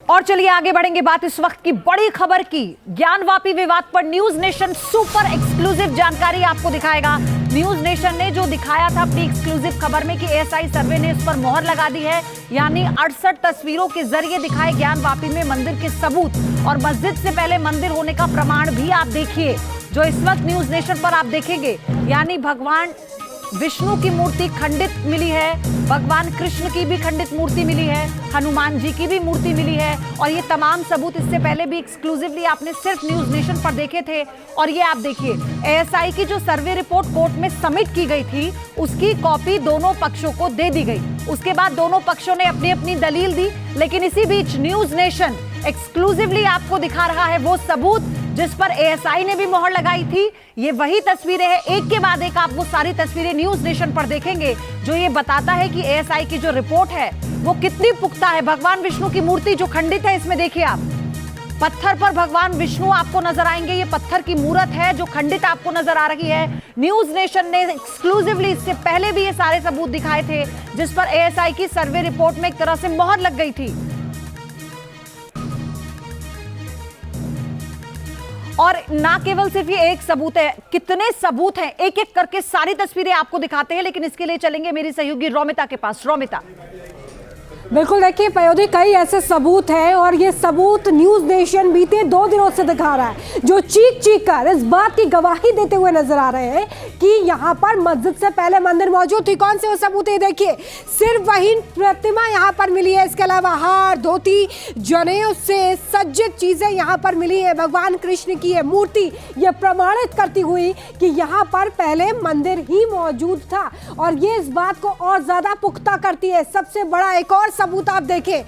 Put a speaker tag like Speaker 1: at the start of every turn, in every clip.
Speaker 1: और चलिए आगे बढ़ेंगे बात इस वक्त की बड़ी खबर की। ज्ञानवापी विवाद पर न्यूज नेशन सुपर एक्सक्लूसिव जानकारी आपको दिखाएगा। न्यूज नेशन ने जो दिखाया था अपनी एक्सक्लूसिव खबर में कि एएसआई सर्वे ने इस पर मोहर लगा दी है, यानी 68 तस्वीरों के जरिए दिखाए ज्ञानवापी में मंदिर के सबूत और मस्जिद से पहले मंदिर होने का प्रमाण भी आप देखिए जो इस वक्त न्यूज नेशन पर आप देखेंगे। यानी भगवान विष्णु की मूर्ति खंडित मिली है, भगवान कृष्ण की भी खंडित मूर्ति मिली है, हनुमान जी की भी मूर्ति मिली है और ये तमाम सबूत इससे पहले भी एक्सक्लूसिवली आपने सिर्फ न्यूज नेशन पर देखे थे। और ये आप देखिए एएसआई की जो सर्वे रिपोर्ट कोर्ट में सबमिट की गई थी उसकी कॉपी दोनों पक्षों को दे दी गई। उसके बाद दोनों पक्षों ने अपनी अपनी दलील दी, लेकिन इसी बीच न्यूज नेशन एक्सक्लूसिवली आपको दिखा रहा है वो सबूत जिस पर एएसआई ने भी मोहर लगाई थी। ये वही तस्वीरें हैं, एक के बाद एक आप वो सारी तस्वीरें न्यूज नेशन पर देखेंगे जो ये बताता है कि एएसआई की जो रिपोर्ट है वो कितनी पुख्ता है। भगवान विष्णु की मूर्ति जो खंडित है, इसमें देखिए आप पत्थर पर भगवान विष्णु आपको नजर आएंगे। ये पत्थर की मूर्त है जो खंडित आपको नजर आ रही है। न्यूज नेशन ने एक्सक्लूसिवली इससे पहले भी ये सारे सबूत दिखाए थे जिस पर एएसआई की सर्वे रिपोर्ट में एक तरह से मोहर लग गई थी। और ना केवल सिर्फ ये एक सबूत है, कितने सबूत हैं, एक एक करके सारी तस्वीरें आपको दिखाते हैं। लेकिन इसके लिए चलेंगे मेरी सहयोगी रोमिता के पास। रोमिता।
Speaker 2: बिल्कुल, देखिए पयोधी, कई ऐसे सबूत हैं और ये सबूत न्यूज नेशन बीते 2 दिनों से दिखा रहा है, जो चीख चीख कर इस बात की गवाही देते हुए नजर आ रहे हैं कि यहाँ पर मस्जिद से पहले मंदिर मौजूद थी। कौन से वो सबूत है? देखिए, सिर्फ वही प्रतिमा यहाँ पर मिली है, इसके अलावा हार, धोती, जनेऊ से सज्जित चीजें यहाँ पर मिली है। भगवान कृष्ण की ये मूर्ति ये प्रमाणित करती हुई कि यहाँ पर पहले मंदिर ही मौजूद था और ये इस बात को और ज्यादा पुख्ता करती है। सबसे बड़ा एक और सबूत आप देखें,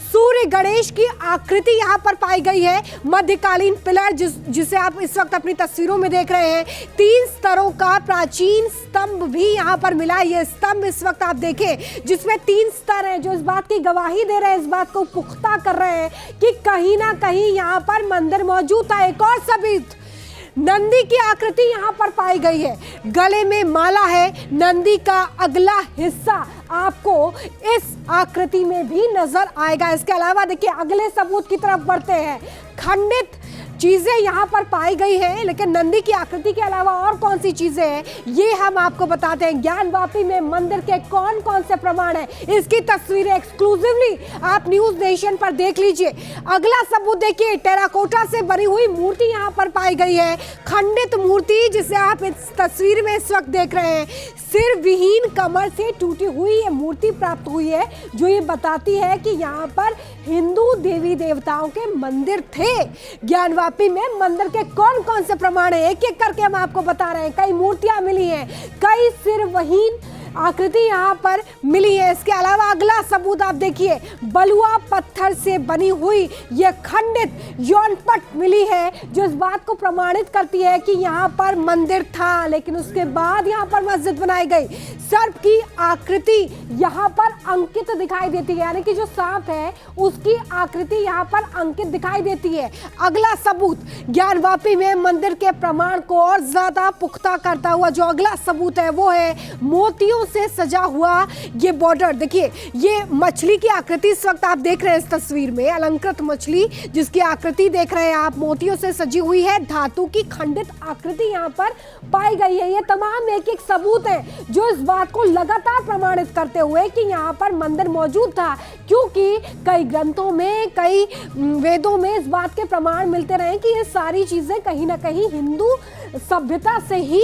Speaker 2: सूर्य गणेश की आकृति यहाँ पर पाई गई है। मध्यकालीन पिलर जिसे आप इस वक्त अपनी तस्वीरों में देख रहे हैं, 3 स्तरों का प्राचीन स्तंभ भी यहाँ पर मिला है। ये स्तंभ इस वक्त आप देखें जिसमें 3 स्तर हैं, जो इस बात की गवाही दे रहे हैं, इस बात को पुख्ता कर रहे हैं कि कहीं ना कहीं यहाँ पर मंदिर मौजूद था। एक और सबूत, नंदी की आकृति यहाँ पर पाई गई है, गले में माला है। नंदी का अगला हिस्सा आपको इस आकृति में भी नजर आएगा। इसके अलावा देखिए अगले सबूत की तरफ बढ़ते हैं। खंडित चीजें यहाँ पर पाई गई हैं, लेकिन नंदी की आकृति के अलावा और कौन सी चीजें हैं ये हम आपको बताते हैं। ज्ञानवापी में मंदिर के कौन कौन से प्रमाण हैं, इसकी तस्वीरें एक्सक्लूसिवली आप न्यूज नेशन पर देख लीजिए। अगला सबूत देखिए, टेराकोटा से बनी हुई मूर्ति यहाँ पर पाई गई है, खंडित मूर्ति जिसे आप इस तस्वीर में इस वक्त देख रहे हैं। सिर विहीन कमर से टूटी हुई ये मूर्ति प्राप्त हुई है, जो ये बताती है कि यहाँ पर हिंदू देवी देवताओं के मंदिर थे। ज्ञानवापी में मंदिर के कौन कौन से प्रमाण है, एक एक करके हम आपको बता रहे हैं। कई मूर्तियां मिली हैं, कई सिर विहीन आकृति यहाँ पर मिली है। इसके अलावा अगला सबूत आप देखिए, बलुआ पत्थर से बनी हुई यह खंडित यौनपट मिली है, जो इस बात को प्रमाणित करती है कि यहाँ पर मंदिर था, लेकिन उसके बाद यहाँ पर मस्जिद बनाई गई। सर्प की आकृति यहाँ पर अंकित दिखाई देती है, यानी कि जो सांप है उसकी आकृति यहाँ पर अंकित दिखाई देती है। अगला सबूत, ज्ञानवापी में मंदिर के प्रमाण को और ज्यादा पुख्ता करता हुआ जो अगला सबूत है वो है मोतियों से सजा हुआ ये बॉर्डर। देखिए ये मछली की आकृति इस वक्त आप देख रहे हैं इस तस्वीर में, अलंकृत मछली जिसकी आकृति देख रहे हैं आप, मोतियों से सजी हुई है। धातु की खंडित आकृति यहाँ पर पाई गई है। ये तमाम एक एक सबूत है जो इस बात को लगातार प्रमाणित करते हुए कि यहाँ पर मंदिर मौजूद था, क्योंकि कई ग्रंथों में, कई वेदों में इस बात के प्रमाण मिलते रहे कि ये सारी चीजें कहीं ना कहीं हिंदू सभ्यता से ही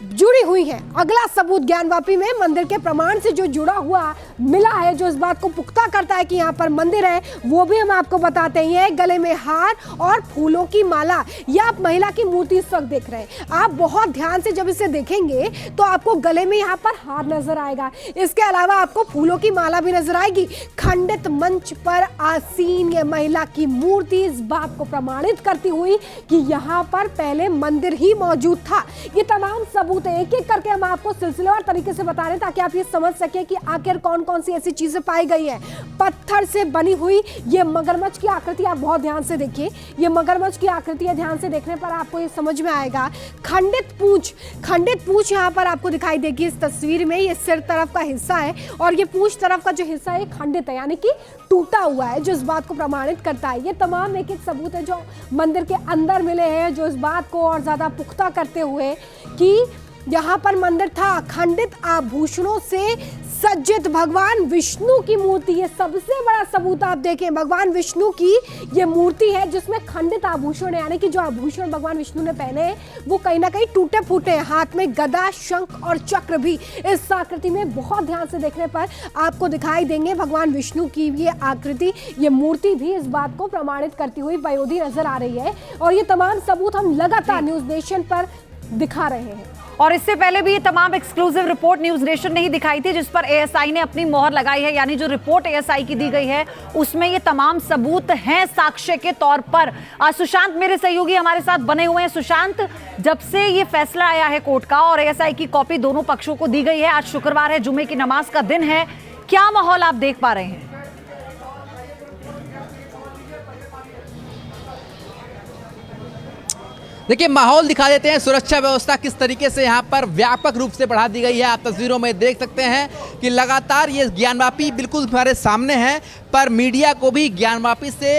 Speaker 2: जुड़ी हुई है। अगला सबूत, ज्ञानवापी में मंदिर के प्रमाण से जो जुड़ा हुआ मिला है, जो इस बात को पुख्ता करता है कि यहाँ पर मंदिर है, वो भी हम आपको बताते हैं। गले में हार और फूलों की माला, ये आप महिला की मूर्ति इस वक्त देख रहे हैं। आप बहुत ध्यान से जब इसे देखेंगे तो आपको गले में यहाँ पर हार नजर आएगा, इसके अलावा आपको फूलों की माला भी नजर आएगी। खंडित मंच पर आसीन ये महिला की मूर्ति इस बात को प्रमाणित करती हुई कि यहाँ पर पहले मंदिर ही मौजूद था। ये तमाम सबूत एक एक करके हम आपको सिलसिलेवार तरीके से बता बता रहे हैं ताकि आप ये समझ सके कि आखिर कौन कौन सी ऐसी चीजें पाई गई है। पत्थर से बनी हुई ये मगरमच्छ की आकृति आप बहुत ध्यान से देखिए, ये मगरमच्छ की आकृति है, ध्यान से देखने पर आपको ये समझ में आएगा। खंडित पूंछ यहाँ पर आपको दिखाई देगी इस तस्वीर में। ये सिर तरफ का हिस्सा है और ये पूंछ तरफ का जो हिस्सा है खंडित है, यानी कि टूटा हुआ है, जो इस बात को प्रमाणित करता है। ये तमाम एक एक सबूत है जो मंदिर के अंदर मिले हैं, जो इस बात को और ज्यादा पुख्ता करते हुए कि यहाँ पर मंदिर था। खंडित आभूषणों से सज्जित भगवान विष्णु की मूर्ति, ये सबसे बड़ा सबूत आप देखें, भगवान विष्णु की ये मूर्ति है जिसमें खंडित आभूषण है, यानी कि जो आभूषण भगवान विष्णु ने पहने हैं वो कहीं ना कहीं टूटे फूटे हैं। हाथ में गदा, शंख और चक्र भी इस आकृति में बहुत ध्यान से देखने पर आपको दिखाई देंगे। भगवान विष्णु की ये आकृति, ये मूर्ति भी इस बात को प्रमाणित करती हुई बयोधी नजर आ रही है और ये तमाम सबूत हम लगातार न्यूज नेशन पर दिखा रहे हैं।
Speaker 1: और इससे पहले भी ये तमाम एक्सक्लूसिव रिपोर्ट न्यूज नेशन ने ही दिखाई थी, जिस पर एएसआई ने अपनी मोहर लगाई है। यानी जो रिपोर्ट एएसआई की दी गई है उसमें ये तमाम सबूत हैं साक्ष्य के तौर पर। सुशांत मेरे सहयोगी हमारे साथ बने हुए हैं। सुशांत, जब से ये फैसला आया है कोर्ट का और एएसआई की कॉपी दोनों पक्षों को दी गई है, आज शुक्रवार है, जुमे की नमाज का दिन है, क्या माहौल आप देख पा रहे हैं?
Speaker 3: देखिए, माहौल दिखा देते हैं। सुरक्षा व्यवस्था किस तरीके से यहाँ पर व्यापक रूप से बढ़ा दी गई है, आप तस्वीरों में देख सकते हैं कि लगातार ये ज्ञानवापी बिल्कुल हमारे सामने है, पर मीडिया को भी ज्ञानवापी से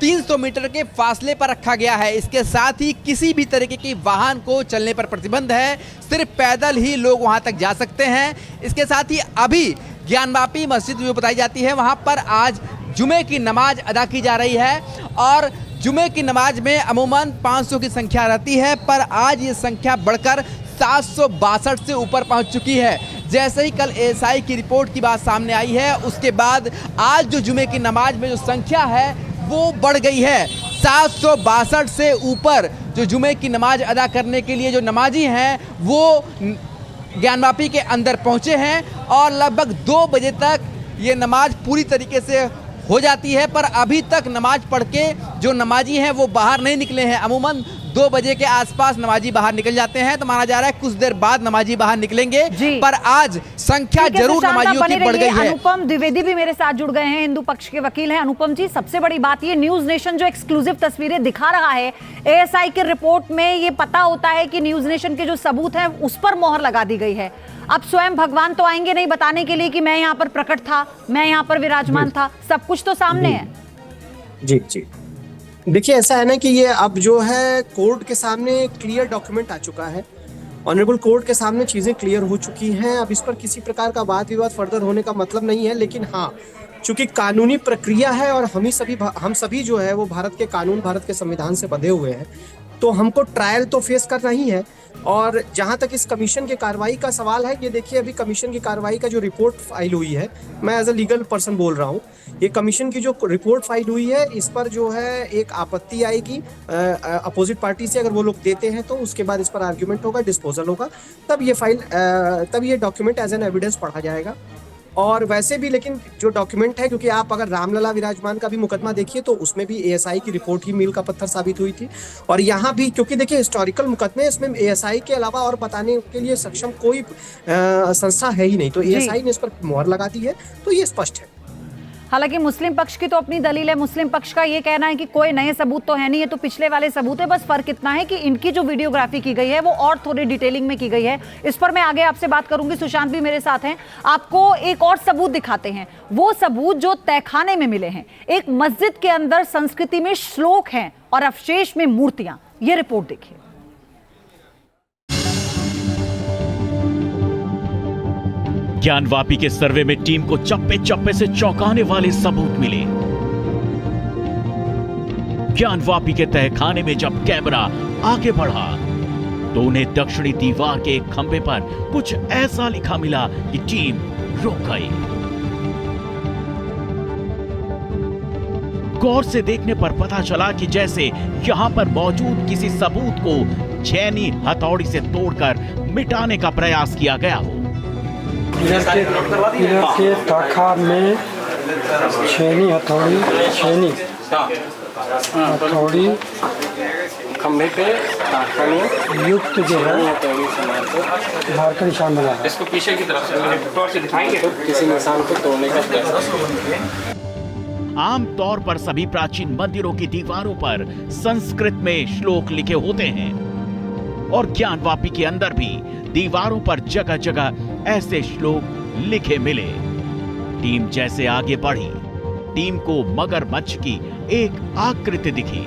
Speaker 3: 300 मीटर के फासले पर रखा गया है। इसके साथ ही किसी भी तरीके की वाहन को चलने पर प्रतिबंध है, सिर्फ पैदल ही लोग वहाँ तक जा सकते हैं। इसके साथ ही अभी ज्ञानवापी मस्जिद जो बताई जाती है वहाँ पर आज जुमे की नमाज अदा की जा रही है और जुमे की नमाज में अमूमन 500 की संख्या रहती है, पर आज ये संख्या बढ़कर 762 से ऊपर पहुंच चुकी है। जैसे ही कल एएसआई की रिपोर्ट की बात सामने आई है, उसके बाद आज जो जुमे की नमाज में जो संख्या है वो बढ़ गई है। 762 से ऊपर जो जुमे की नमाज अदा करने के लिए जो नमाजी हैं वो ज्ञानवापी के अंदर पहुंचे हैं और लगभग 2 बजे तक ये नमाज पूरी तरीके से हो जाती है, पर अभी तक नमाज पढ़ के जो नमाजी हैं वो बाहर नहीं निकले हैं। अमूमन 2 बजे के आसपास नमाजी बाहर निकल जाते हैं, तो माना जा रहा है कुछ देर बाद नमाजी बाहर निकलेंगे, पर आज संख्या जरूर नमाजियों की बढ़ गई है।
Speaker 1: अनुपम द्विवेदी भी मेरे साथ जुड़ गए हैं, हिंदू पक्ष के वकील हैं। अनुपम जी, सबसे बड़ी बात ये न्यूज नेशन जो एक्सक्लूसिव तस्वीरें दिखा रहा है, एएसआई की रिपोर्ट में ये पता होता है कि न्यूज नेशन के जो सबूत हैं उस पर मोहर लगा दी गई है। अब स्वयं भगवान तो आएंगे नहीं बताने के लिए कि मैं यहाँ पर प्रकट था, मैं यहाँ पर विराजमान था, सब कुछ तो सामने है।
Speaker 4: जी जी, देखिए ऐसा है ना कि ये अब जो है कोर्ट के सामने क्लियर डॉक्यूमेंट आ चुका है, ऑनरेबल कोर्ट के सामने चीज़ें क्लियर हो चुकी हैं। अब इस पर किसी प्रकार का वाद विवाद फर्दर होने का मतलब नहीं है, लेकिन हाँ, चूंकि कानूनी प्रक्रिया है और हम सभी जो है वो भारत के कानून, भारत के संविधान से बंधे हुए हैं, तो हमको ट्रायल तो फेस करना ही है। और जहाँ तक इस कमीशन की कार्रवाई का सवाल है, ये देखिए अभी कमीशन की कार्रवाई का जो रिपोर्ट फाइल हुई है, मैं एज अ लीगल पर्सन बोल रहा हूँ, ये कमीशन की जो रिपोर्ट फाइल हुई है इस पर जो है एक आपत्ति आएगी अपोजिट पार्टी से। अगर वो लोग देते हैं तो उसके बाद इस पर आर्ग्यूमेंट होगा, डिस्पोजल होगा, तब ये डॉक्यूमेंट एज एन एविडेंस पढ़ा जाएगा। और वैसे भी लेकिन जो डॉक्यूमेंट है, क्योंकि आप अगर रामलला विराजमान का भी मुकदमा देखिए तो उसमें भी एएसआई की रिपोर्ट ही मील का पत्थर साबित हुई थी। और यहाँ भी क्योंकि देखिए हिस्टोरिकल मुकदमे, इसमें एएसआई के अलावा और बताने के लिए सक्षम कोई संस्था है ही नहीं, तो एएसआई ने इस पर मोहर लगा दी है, तो ये स्पष्ट है।
Speaker 1: हालांकि मुस्लिम पक्ष की तो अपनी दलील है। मुस्लिम पक्ष का ये कहना है कि कोई नए सबूत तो है नहीं, ये तो पिछले वाले सबूत है, बस फर्क इतना है कि इनकी जो वीडियोग्राफी की गई है वो और थोड़ी डिटेलिंग में की गई है। इस पर मैं आगे आपसे बात करूंगी, सुशांत भी मेरे साथ हैं। आपको एक और सबूत दिखाते हैं, वो सबूत जो तहखाने में मिले हैं। एक मस्जिद के अंदर संस्कृति में श्लोक हैं और अवशेष में मूर्तियां। ये रिपोर्ट देखिए।
Speaker 5: ज्ञानवापी के सर्वे में टीम को चप्पे चप्पे से चौंकाने वाले सबूत मिले। ज्ञानवापी के तहखाने में जब कैमरा आगे बढ़ा तो उन्हें दक्षिणी दीवार के एक खंभे पर कुछ ऐसा लिखा मिला कि टीम रुक गई। गौर से देखने पर पता चला कि जैसे यहां पर मौजूद किसी सबूत को छेनी हथौड़ी से तोड़कर मिटाने का प्रयास किया गया हो।
Speaker 6: पिलर के ताखा में छेनी हथौड़ी छेनी हथौड़ी खंभे पे युक्त जो है धार का निशान बना है।
Speaker 7: इसको पीछे की तरफ से टॉर्च से दिखाएंगे तो
Speaker 6: किसी निशान को तोड़ने का प्रयास।
Speaker 5: आमतौर पर सभी प्राचीन मंदिरों की दीवारों पर संस्कृत में श्लोक लिखे होते हैं और ज्ञानवापी के अंदर भी दीवारों पर जगह जगह ऐसे श्लोक लिखे मिले। टीम जैसे आगे बढ़ी, टीम को मगरमच्छ की एक आकृति दिखी,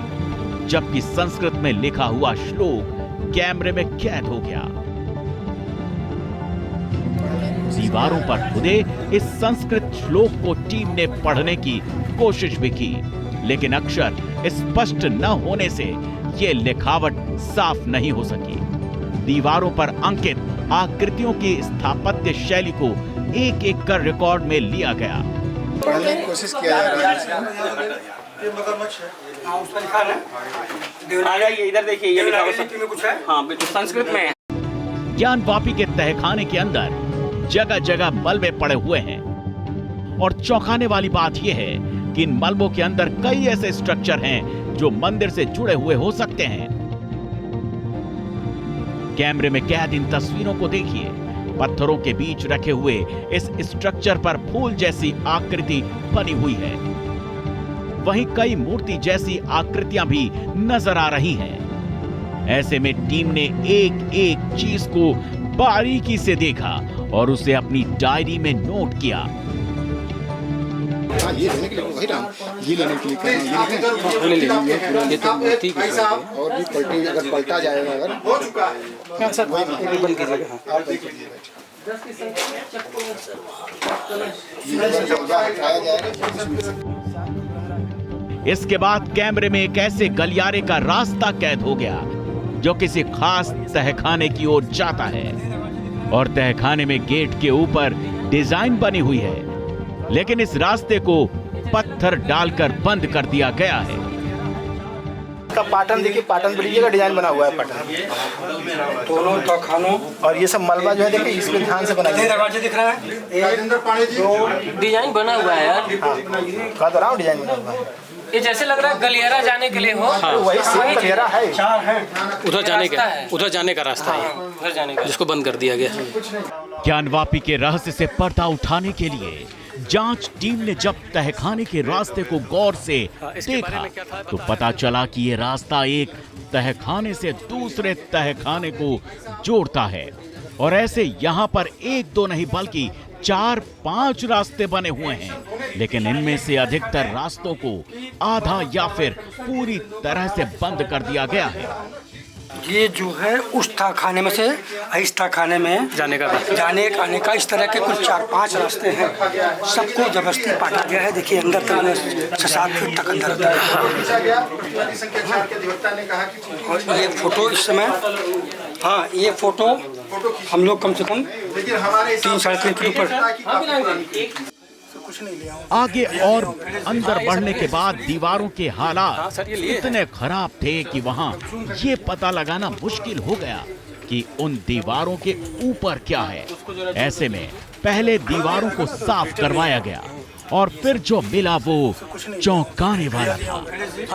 Speaker 5: जबकि संस्कृत में लिखा हुआ श्लोक कैमरे में कैद हो गया। दीवारों पर खुदे इस संस्कृत श्लोक को टीम ने पढ़ने की कोशिश भी की, लेकिन अक्षर स्पष्ट न होने से ये लिखावट साफ नहीं हो सकी। दीवारों पर अंकित आकृतियों की स्थापत्य शैली को एक एक कर रिकॉर्ड में लिया गया।
Speaker 6: पढ़ने की कोशिश किया जा रहा है।
Speaker 7: ये मगरमच्छ है। हाँ, उस पर लिखा है। आ जाइए इधर देखिए, ये लिखा है कुछ है। हाँ, बिल्कुल संस्कृत में है।
Speaker 5: ज्ञानवापी के तहखाने के अंदर जगह जगह मलबे पड़े हुए हैं और चौंकाने वाली बात यह है कि इन मलबों के अंदर कई ऐसे स्ट्रक्चर हैं जो मंदिर से जुड़े हुए हो सकते हैं। कैमरे में कैद इन तस्वीरों को देखिए। पत्थरों के बीच रखे हुए इस स्ट्रक्चर पर फूल जैसी आकृति बनी हुई है। वहीं कई मूर्ति जैसी आकृतियां भी नजर आ रही हैं। ऐसे में टीम ने एक एक चीज को बारीकी से देखा और उसे अपनी डायरी में नोट किया।
Speaker 6: ये लेने के लिए वही राम, ये लेने के लिए कर ये तो मूर्ति की और भी पलटी, अगर पलटा जाएगा अगर हो चुका है सर, वही बंद कीजिएगा। आप बंद कीजिए।
Speaker 5: इसके बाद कैमरे में एक ऐसे गलियारे का रास्ता कैद हो गया जो किसी खास तहखाने की ओर जाता है और तहखाने में गेट के ऊपर डिजाइन बनी हुई है, लेकिन इस रास्ते को पत्थर डालकर बंद कर दिया गया है।
Speaker 6: का पैटर्न देखिए, पैटर्न बड़ी का डिजाइन बना हुआ है। पैटर्न दोनों तहखानों और ये सब मलबा जो है देखिए, इसमें ध्यान से बनाइए।
Speaker 7: दरवाजे दिख रहा है, डिजाइन बना हुआ है यार।
Speaker 6: कहा तो रहा हूँ डिजाइन बना हुआ है।
Speaker 7: ये जैसे लग रहा है गलियारा जाने के लिए हो।
Speaker 6: हाँ, वही गलियारा है।
Speaker 8: उधर जाने का रास्ता है,
Speaker 7: उधर जाने का,
Speaker 8: जिसको बंद कर दिया गया।
Speaker 5: ज्ञानवापी के रहस्य से पर्दा उठाने के लिए जांच टीम ने जब तहखाने के रास्ते को गौर से देखा तो पता चला कि ये रास्ता एक तहखाने से दूसरे तहखाने को जोड़ता है और ऐसे यहाँ पर एक दो नहीं बल्कि 4-5 रास्ते बने हुए हैं, लेकिन इनमें से अधिकतर रास्तों को आधा या फिर पूरी तरह से बंद कर दिया गया है।
Speaker 9: ये जो है उस तहखाने में से इस तहखाने में जाने आने का इस तरह के कुछ 4-5 रास्ते हैं। सबको जबरदस्ती काटा गया है। देखिए अंदर तक 6-7 फीट तक अंदर और ये फोटो इस समय, हाँ ये फोटो हम लोग कम से कम 3-3.5 फीट ऊपर।
Speaker 5: आगे और अंदर बढ़ने के बाद दीवारों के हालात इतने खराब थे कि वहां ये पता लगाना मुश्किल हो गया कि उन दीवारों के ऊपर क्या है। ऐसे में पहले दीवारों को साफ करवाया गया और फिर जो मिला वो चौंकाने वाला था।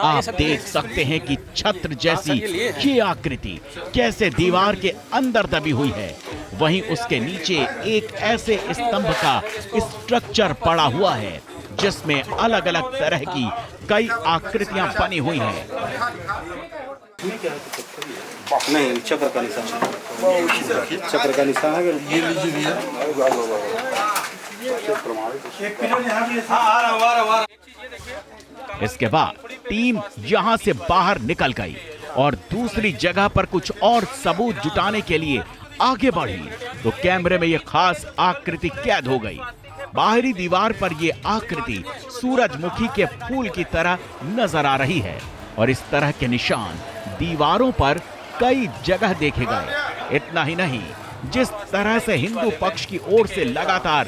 Speaker 5: आप देख सकते हैं कि छत्र जैसी ये आकृति कैसे दीवार के अंदर दबी हुई है। वहीं उसके नीचे एक ऐसे स्तंभ का स्ट्रक्चर पड़ा हुआ है जिसमें अलग अलग तरह की कई आकृतियां बनी हुई हैं।
Speaker 6: नहीं, चक्र का निशान है। ये लीजिए भैया।
Speaker 5: इसके बाद टीम यहां से बाहर निकल गई और दूसरी जगह पर कुछ और सबूत जुटाने के लिए आगे बढ़ी तो कैमरे में यह खास आकृति कैद हो गई। बाहरी दीवार पर यह आकृति सूरजमुखी के फूल की तरह नजर आ रही है और इस तरह के निशान दीवारों पर कई जगह देखे गए। इतना ही नहीं, जिस तरह से हिंदू पक्ष की ओर से लगातार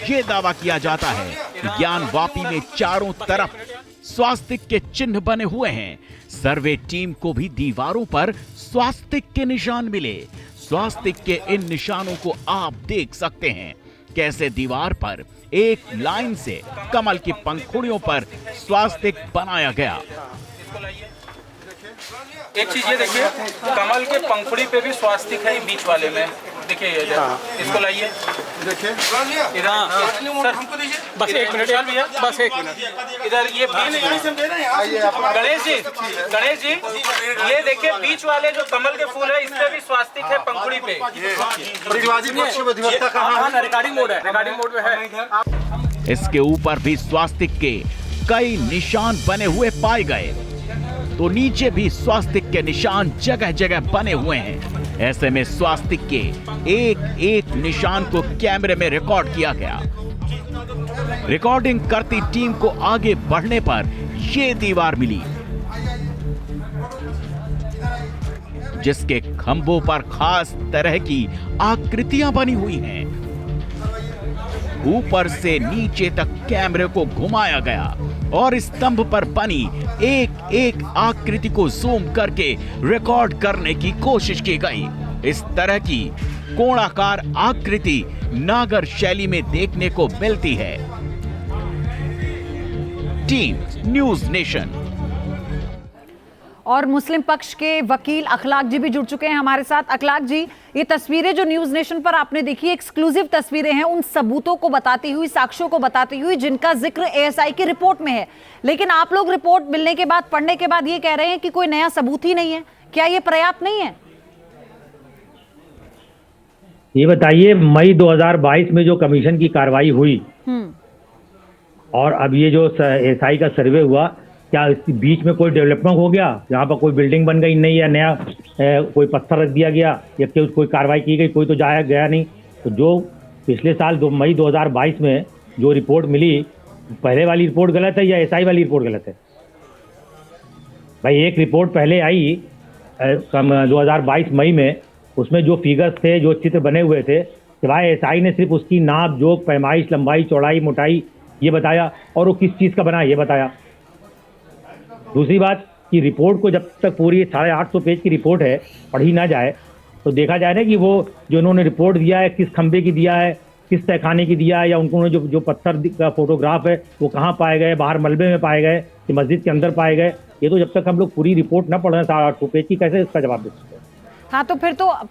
Speaker 5: ये दावा किया जाता है कि ज्ञानवापी में चारों तरफ स्वास्तिक के चिन्ह बने हुए हैं, सर्वे टीम को भी दीवारों पर स्वास्तिक के निशान मिले। स्वास्तिक के इन निशानों को आप देख सकते हैं कैसे दीवार पर एक लाइन से कमल की पंखुड़ियों पर स्वास्तिक बनाया गया।
Speaker 7: एक चीज ये देखिए, कमल के पंखुड़ी पे भी स्वास्तिक है बीच वाले में, देखिए ये इसको लाइए, देखिए इधर सर,
Speaker 8: बस एक मिनट भैया, बस एक मिनट।
Speaker 7: इधर ये गणेश जी ये देखिए बीच वाले जो कमल के फूल है इस पे भी स्वास्तिक है पंखुड़ी पे।
Speaker 8: रिकॉर्डिंग मोड है, रिकॉर्डिंग मोड में है।
Speaker 5: इसके ऊपर भी स्वास्तिक के कई निशान बने हुए पाए गए, तो नीचे भी स्वास्तिक के निशान जगह जगह बने हुए हैं। ऐसे में स्वास्तिक के एक एक निशान को कैमरे में रिकॉर्ड किया गया। रिकॉर्डिंग करती टीम को आगे बढ़ने पर ये दीवार मिली, जिसके खंभों पर खास तरह की आकृतियां बनी हुई हैं। ऊपर से नीचे तक कैमरे को घुमाया गया और स्तंभ पर बनी एक एक आकृति को जूम करके रिकॉर्ड करने की कोशिश की गई। इस तरह की कोणाकार आकृति नागर शैली में देखने को मिलती है। Team news nation.
Speaker 1: और मुस्लिम पक्ष के वकील अखलाक जी भी जुड़ चुके हैं हमारे साथ। अखलाक जी, ये तस्वीरें जो न्यूज़ नेशन पर आपने देखी, एक्सक्लूसिव तस्वीरें हैं उन सबूतों को बताती हुई, साक्ष्यों को बताती हुई जिनका जिक्र एएसआई की रिपोर्ट में है, लेकिन आप लोग रिपोर्ट मिलने के बाद, पढ़ने के बाद ये कह रहे हैं कि कोई नया सबूत ही नहीं है। क्या ये पर्याप्त नहीं है?
Speaker 10: ये बताइए, मई 2022 में जो कमीशन की कार्रवाई हुई और अब ये जो एएसआई का सर्वे हुआ, क्या इस बीच में कोई डेवलपमेंट हो गया? यहाँ पर कोई बिल्डिंग बन गई नहीं, या नया कोई पत्थर रख दिया गया, या कोई कार्रवाई की गई? कोई तो जाया गया नहीं। तो जो पिछले साल मई 2022 में जो रिपोर्ट मिली, पहले वाली रिपोर्ट गलत है या एएसआई वाली रिपोर्ट गलत है? भाई एक रिपोर्ट पहले आई 2022 मई में, उसमें जो फिगर्स थे, जो चित्र बने हुए थे, सिवाय एएसआई ने सिर्फ उसकी नाप, जोक, पैमाइश, लंबाई, चौड़ाई, मोटाई ये बताया, और वो किस चीज़ का बना ये बताया। दूसरी बात कि रिपोर्ट को जब तक पूरी 850 पेज की रिपोर्ट है पढ़ी ना जाए, तो देखा जाए ना कि वो जो उन्होंने रिपोर्ट दिया है किस खंबे की दिया है, किस तहखाने की दिया है, या उनको जो पत्थर का फोटोग्राफ है वो कहाँ पाए गए, बाहर मलबे में पाए गए कि मस्जिद के अंदर पाए गए। ये तो जब तक हम लोग पूरी रिपोर्ट ना पढ़ रहे 850 पेज की, कैसे इसका जवाब दे सकते हैं?
Speaker 1: हाँ, तो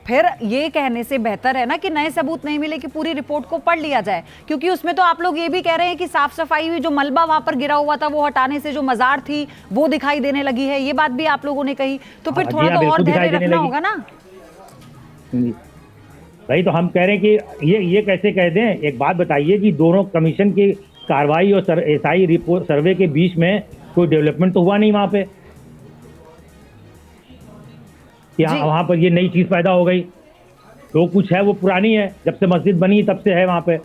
Speaker 1: फिर ये कहने से बेहतर है ना कि नए सबूत नहीं मिले कि पूरी रिपोर्ट को पढ़ लिया जाए, क्योंकि उसमें तो आप लोग ये भी कह रहे हैं कि साफ सफाई हुई, जो मलबा वहां पर गिरा हुआ था वो हटाने से जो मजार थी वो दिखाई देने लगी है, ये बात भी आप लोगों ने कही। तो फिर थोड़ा तो और धैर्य रखना होगा ना।
Speaker 10: भाई तो हम कह रहे हैं कि ये कैसे कह दें? एक बात बताइए कि दोनों कमीशन की कार्रवाई और एएसआई रिपोर्ट सर्वे के बीच में कोई डेवलपमेंट तो हुआ नहीं वहां पे, कि वहां पर ये नई चीज पैदा हो गई। जो कुछ है वो पुरानी है, जब से मस्जिद बनी तब से है वहां पे।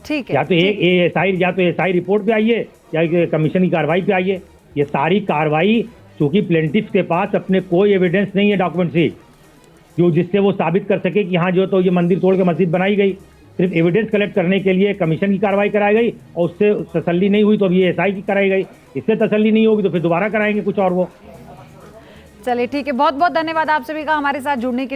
Speaker 1: ठीक है,
Speaker 10: या तो एएसआई रिपोर्ट पे आइए या कमीशन की कार्रवाई पे आइए। ये सारी कार्रवाई, चूंकि प्लेंटिफ के पास अपने कोई एविडेंस नहीं है डॉक्यूमेंट्री जो जिससे वो साबित कर सके कि हाँ जो तो ये मंदिर तोड़ के मस्जिद बनाई गई, सिर्फ एविडेंस कलेक्ट करने के लिए कमीशन की कार्रवाई कराई गई, और उससे तसल्ली नहीं हुई तो अभी एएसआई की कराई गई। इससे तसल्ली नहीं होगी तो फिर दोबारा कराएंगे कुछ और। वो
Speaker 1: चलिए ठीक है, बहुत बहुत धन्यवाद आप सभी का हमारे साथ जुड़ने के लिए।